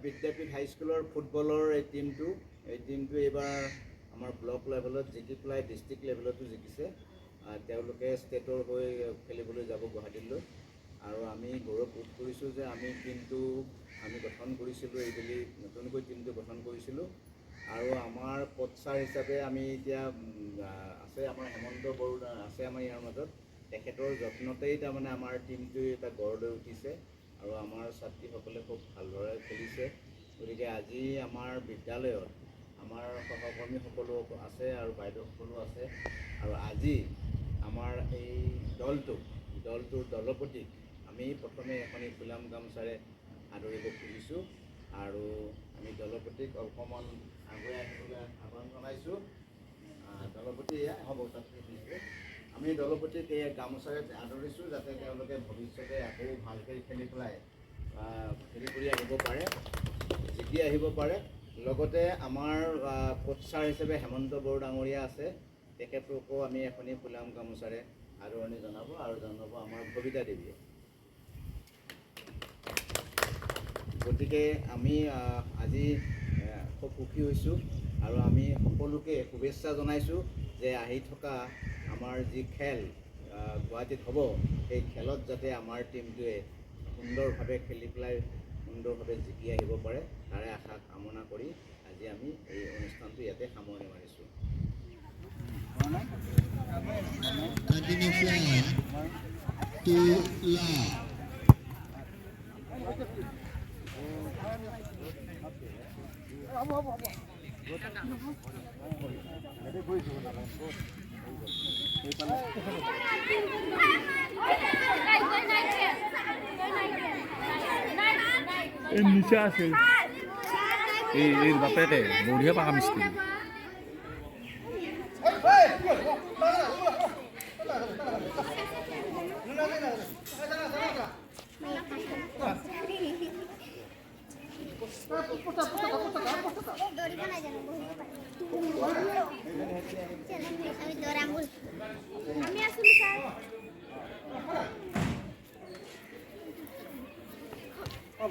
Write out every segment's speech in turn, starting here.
বিদ্যাপীঠ হাইস্কুলৰ ফুটবলৰ এই টিমটো এইবাৰ আমাৰ ব্লক লেভেলত জিকি পেলাই ডিষ্ট্ৰিক্ট লেভেলতো জিকিছে। তেওঁলোকে ষ্টেটৰ হৈ খেলিবলৈ যাব গুৱাহাটীলৈ। আৰু আমি গৌৰৱবোধ কৰিছোঁ যে আমি টিমটো গঠন কৰিছিলোঁ, এইবেলি নতুনকৈ টিমটো গঠন কৰিছিলোঁ। আৰু আমাৰ কোচাৰ হিচাপে আমি এতিয়া আছে আমাৰ হেমন্ত বৰুৱা আছে আমাৰ ইয়াৰ মাজত। তেখেতৰ যত্নতেই তাৰমানে আমাৰ টিমটো এটা গঢ় লৈ উঠিছে আৰু আমাৰ ছাত্ৰীসকলে খুব ভালদৰে খেলিছে। গতিকে আজি আমাৰ বিদ্যালয়ত আমাৰ সহকৰ্মীসকলো আছে আৰু বাইদেউসকলো আছে। আৰু আজি আমাৰ এই দলটোৰ দলপতিক আমি প্ৰথমে এখন ফুলাম গামোচাৰে আদৰিব খুজিছোঁ আৰু আমি দলপতিক অকণমান আগুৱাই আহিবলৈ আহ্বান জনাইছোঁ। দলপতি হ'ব আমি দলপতিক এই গামোচাৰে আদৰিছোঁ যাতে তেওঁলোকে ভৱিষ্যতে আকৌ ভালকৈ খেলি পেলাই খেলি কৰি আহিব পাৰে, জিকি আহিব পাৰে। লগতে আমাৰ কোচাৰ হিচাপে হেমন্ত বড়ো ডাঙৰীয়া আছে, তেখেতকো আমি এখনি ফুলাম গামোচাৰে আদৰণি জনাব আৰু জনাব আমাৰ কবিতা দেৱীয়ে। গতিকে আমি আজি খুব সুখী হৈছোঁ আৰু আমি সকলোকে শুভেচ্ছা জনাইছোঁ যে আহি থকা আমাৰ যি খেল গুৱাহাটীত হ'ব, সেই খেলত যাতে আমাৰ টিমটোৱে সুন্দৰভাৱে খেলি পেলাই সুন্দৰভাৱে জিকি আহিব পাৰে, তাৰে আশা কামনা কৰি আজি আমি এই অনুষ্ঠানটো ইয়াতে সামৰণি মাৰিছোঁ। নিচা আছে এই বাপেতে বঢ়িয়া পাকা মিস্ত্রি।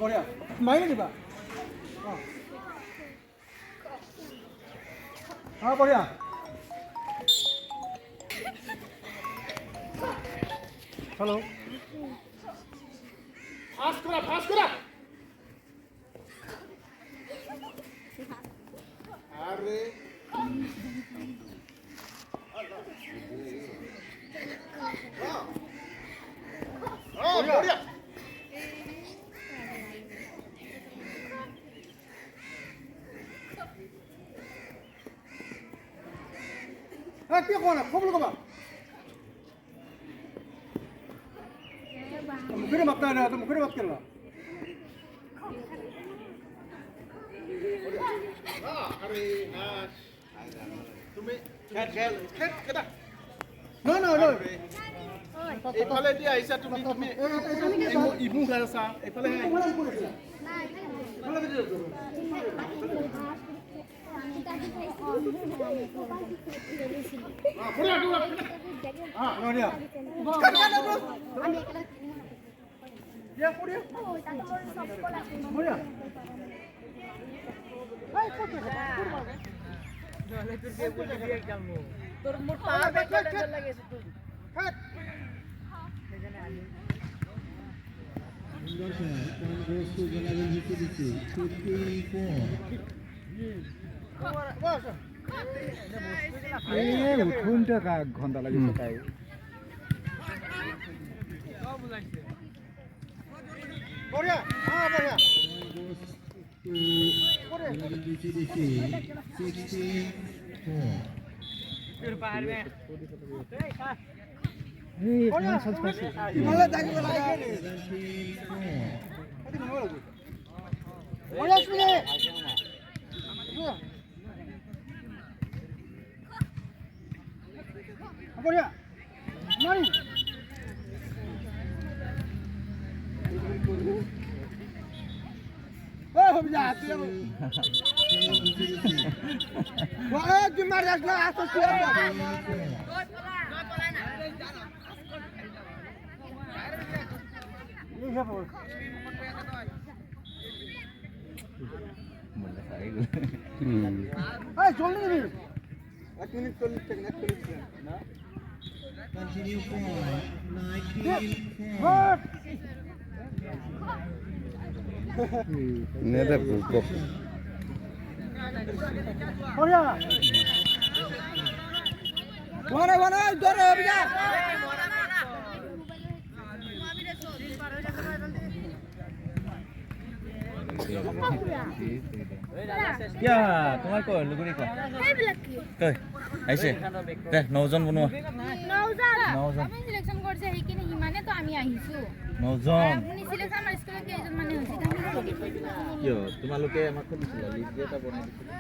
বঢ়িয়া মাৰি দিবা। বঢ়িয়া হেল্ল' ফাষ্ট কৰা আরে বঢ়িয়া কি কোৱা না খবৰ ক'বা मुखरे बात कर रहा तो मुखरे बात कर रहा अरे तुम्हें खेल केदा नो नो नो এফালে দি আইছা তুমি ইমু খাইছা এফালে তোর মোট পাওয়ার ব্যাংক লাগিয়েছে তুই উঠোনটা ঘন্টা লাগিছে তাই বঢ়িয়া বঢ়িয়া বঢ়িয়া মারি हो जा तू वो तू मार जा आसो तू ये है बोल মোলে চাই গ'ল নেদা বুক কিয়া তোমাৰ কয় লুগুৰি কয় কয় আহিছে দে 9 জন বনোৱা 9 জন সিলেকশন কৰিছে সেইখিনি হিমানে তো আমি আহিছো 9 জন আপুনি সিলেকশন আমাৰ স্কুলত কেইজন মানে হৈছে কিয় তোমালোকে আমাক সুধিছিলা লিষ্ট এটা বনাই দিছিলা